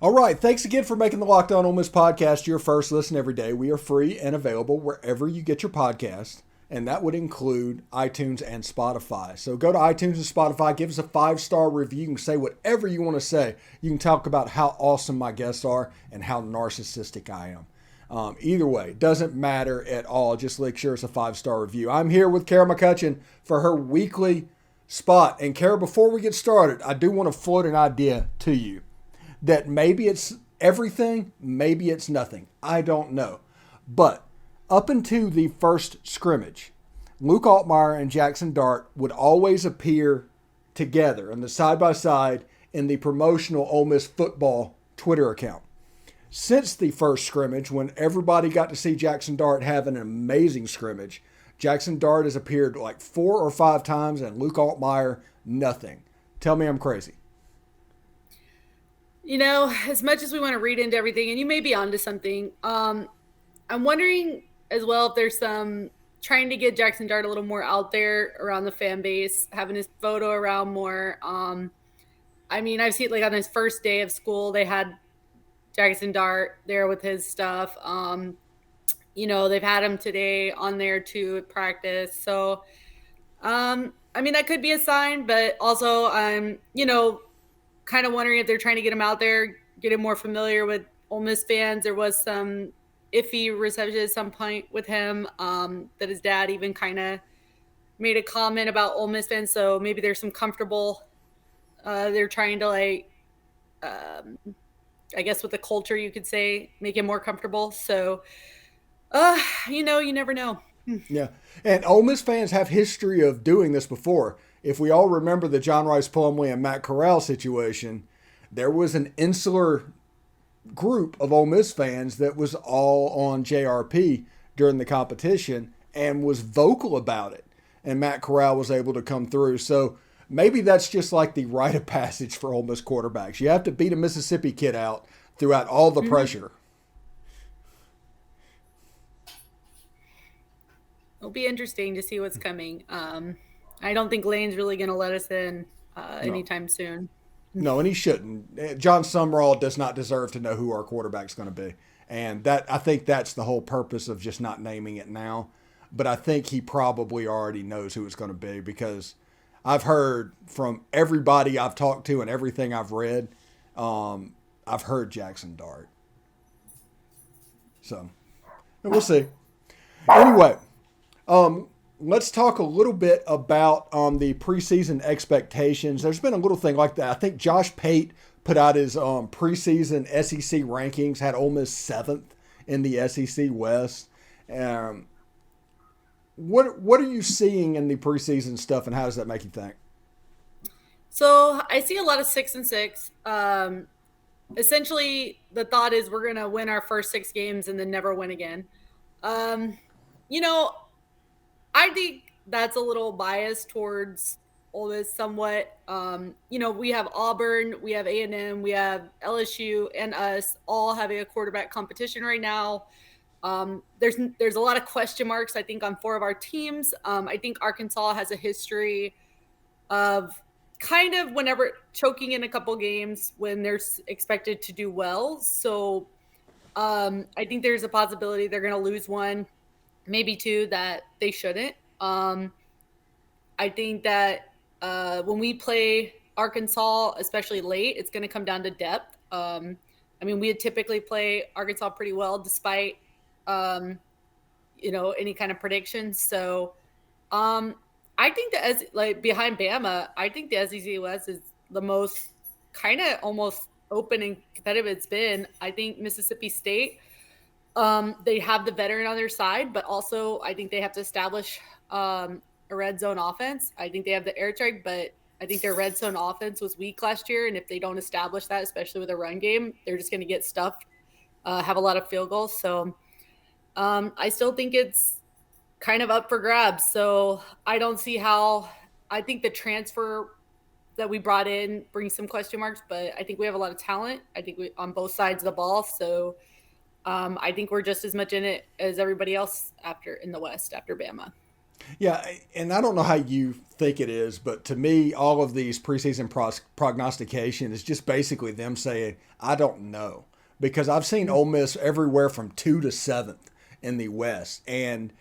All right. Thanks again for making the Locked On Ole Miss podcast your first listen every day. We are free and available wherever you get your podcast, and that would include iTunes and Spotify. So go to iTunes and Spotify, give us a 5-star review. You can say whatever you want to say. You can talk about how awesome my guests are and how narcissistic I am. Either way, doesn't matter at all. Just make sure it's a 5-star review. I'm here with Cara McCutcheon for her weekly spot. And Cara, before we get started, I do want to float an idea to you that maybe it's everything, maybe it's nothing. I don't know. But up until the first scrimmage, Luke Altmaier and Jackson Dart would always appear together on the side-by-side in the promotional Ole Miss Football Twitter account. Since the first scrimmage, when everybody got to see Jackson Dart have an amazing scrimmage, Jackson Dart has appeared like 4 or 5 times and Luke Altmaier, nothing. Tell me I'm crazy. You know, as much as we want to read into everything, and you may be onto something, I'm wondering as well if there's some trying to get Jackson Dart a little more out there around the fan base, having his photo around more. I mean, I've seen like on his first day of school, they had Jackson Dart there with his stuff. You know, they've had him today on there too at practice. So, I mean, that could be a sign, but also I'm, kind of wondering if they're trying to get him out there, get him more familiar with Ole Miss fans. There was some iffy reception at some point with him that his dad even kind of made a comment about Ole Miss fans. So maybe there's some comfortable, they're trying to like, I guess with the culture, you could say, make him more comfortable. So, you never know. Yeah. And Ole Miss fans have history of doing this before. If we all remember the John Rice Plumlee and Matt Corral situation, there was an insular group of Ole Miss fans that was all on JRP during the competition and was vocal about it. And Matt Corral was able to come through. So maybe that's just like the rite of passage for Ole Miss quarterbacks. You have to beat a Mississippi kid out throughout all the pressure. It'll be interesting to see what's coming. I don't think Lane's really going to let us in anytime soon. No, and he shouldn't. John Sumrall does not deserve to know who our quarterback's going to be. And I think that's the whole purpose of just not naming it now. But I think he probably already knows who it's going to be because I've heard from everybody I've talked to and everything I've read, I've heard Jackson Dart. So, and we'll see. Anyway, let's talk a little bit about the preseason expectations. There's been a little thing like that. I think Josh Pate put out his preseason SEC rankings, had Ole Miss 7th in the SEC West. What are you seeing in the preseason stuff, and how does that make you think? So I see a lot of 6 and 6. Essentially, the thought is we're going to win our first 6 games and then never win again. I think that's a little biased towards Ole Miss somewhat. We have Auburn, we have A&M, we have LSU, and us all having a quarterback competition right now. There's a lot of question marks, I think, on 4 of our teams. I think Arkansas has a history of kind of whenever choking in a couple games when they're expected to do well. So I think there's a possibility they're going to lose 1. Maybe 2 that they shouldn't. I think that when we play Arkansas, especially late, it's going to come down to depth. We typically play Arkansas pretty well despite, any kind of predictions. So I think that behind Bama, I think the SEC West is the most kind of almost open and competitive it's been. I think Mississippi State, they have the veteran on their side, but also I think they have to establish a red zone offense. I think they have the air strike, but I think their red zone offense was weak last year. And if they don't establish that, especially with a run game, they're just going to get stuffed, have a lot of field goals. So I still think it's kind of up for grabs. So I don't see how. I think the transfer that we brought in brings some question marks, but I think we have a lot of talent. I think we on both sides of the ball. So I think we're just as much in it as everybody else in the West after Bama. Yeah, and I don't know how you think it is, but to me, all of these preseason prognostication is just basically them saying, I don't know. Because I've seen Ole Miss everywhere from 2 to 7th in the West, and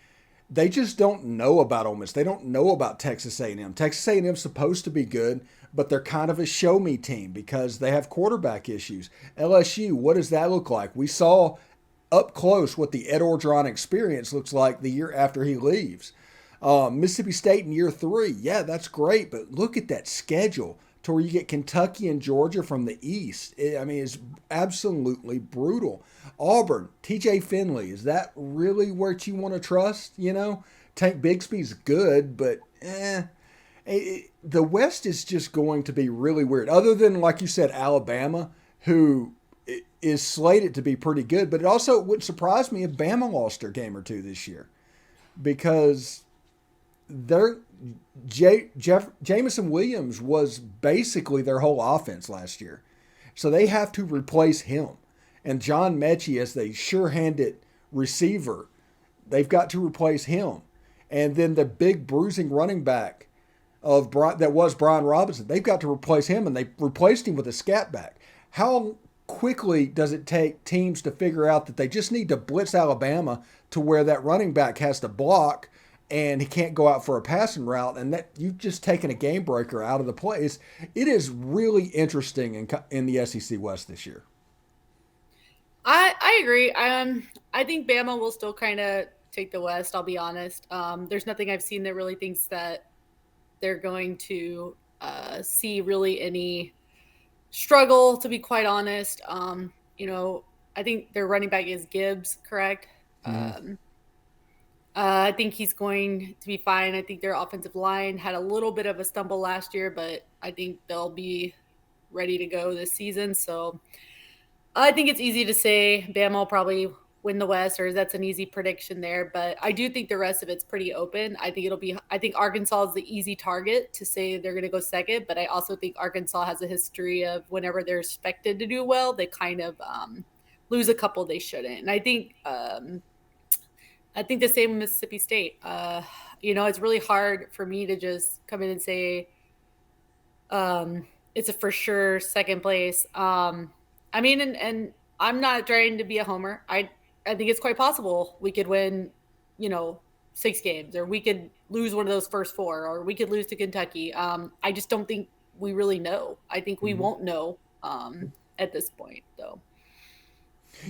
they just don't know about Ole Miss. They don't know about Texas A&M. Texas A&M's supposed to be good, but they're kind of a show me team because they have quarterback issues. LSU, what does that look like? We saw up close what the Ed Orgeron experience looks like the year after he leaves. Mississippi State in year 3, yeah, that's great, but look at that schedule to where you get Kentucky and Georgia from the East. It's absolutely brutal. Auburn, TJ Finley, is that really where you want to trust? Tank Bigsby's good, but the West is just going to be really weird. Other than, like you said, Alabama, who is slated to be pretty good, but it also wouldn't surprise me if Bama lost their game or two this year because Jameson Williams was basically their whole offense last year. So they have to replace him. And John Mechie, as the sure-handed receiver, they've got to replace him. And then the big bruising running back that was Brian Robinson, they've got to replace him, and they replaced him with a scat back. How quickly does it take teams to figure out that they just need to blitz Alabama to where that running back has to block and he can't go out for a passing route, and that you've just taken a game breaker out of the plays? It is really interesting in the SEC West this year. I agree. I think Bama will still kind of take the West, I'll be honest. There's nothing I've seen that really thinks that they're going to see really any struggle, to be quite honest. I think their running back is Gibbs, correct? Mm-hmm. I think he's going to be fine. I think their offensive line had a little bit of a stumble last year, but I think they'll be ready to go this season. So I think it's easy to say Bama will probably win the West, or that's an easy prediction there. But I do think the rest of it's pretty open. I think Arkansas is the easy target to say they're going to go second, but I also think Arkansas has a history of whenever they're expected to do well, they kind of lose a couple they shouldn't. And I think the same with Mississippi State. It's really hard for me to just come in and say it's a for sure second place. And I'm not trying to be a homer. I think it's quite possible we could win, 6 games, or we could lose one of those first 4, or we could lose to Kentucky. I just don't think we really know. I think we won't know at this point, though.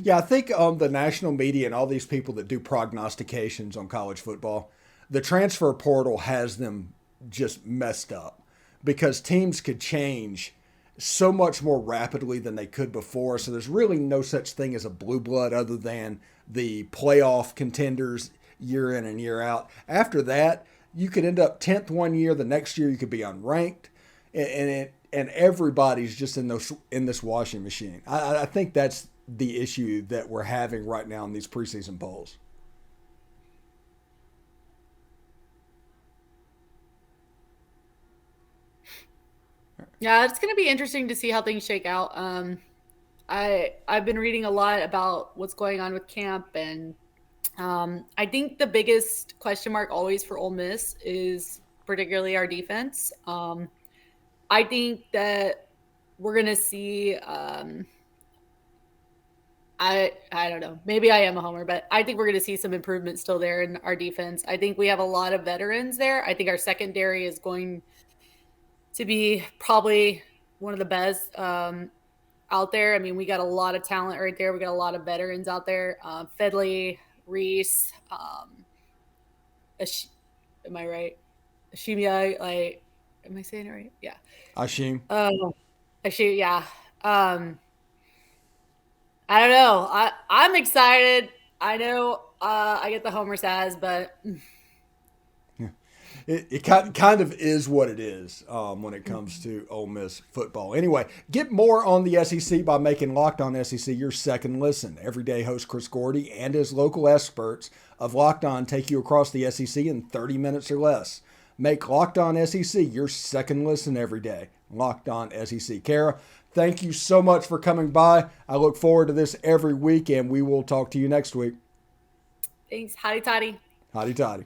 Yeah, I think the national media and all these people that do prognostications on college football, the transfer portal has them just messed up because teams could change so much more rapidly than they could before. So there's really no such thing as a blue blood other than the playoff contenders year in and year out. After that, you could end up 10th one year. The next year you could be unranked, and everybody's just in this washing machine. I think that's the issue that we're having right now in these preseason polls. Yeah, it's going to be interesting to see how things shake out. I've been reading a lot about what's going on with camp, and I think the biggest question mark always for Ole Miss is particularly our defense. I think that we're going to see I don't know. Maybe I am a homer, but I think we're going to see some improvement still there in our defense. I think we have a lot of veterans there. I think our secondary is going to be probably one of the best out there. I mean, we got a lot of talent right there. We got a lot of veterans out there. Fedley, Reese, am I right? Ashimia, am I saying it right? Yeah. Ashim. Ashim, yeah. I don't know. I'm excited. I know I get the homer says, but it kind of is what it is when it comes to Ole Miss football. Anyway, get more on the SEC by making Locked On SEC your second listen. Everyday host Chris Gordy and his local experts of Locked On take you across the SEC in 30 minutes or less. Make Locked On SEC your second listen every day. Locked On SEC. Cara, thank you so much for coming by. I look forward to this every week, and we will talk to you next week. Thanks. Hotty toddy. Hotty toddy.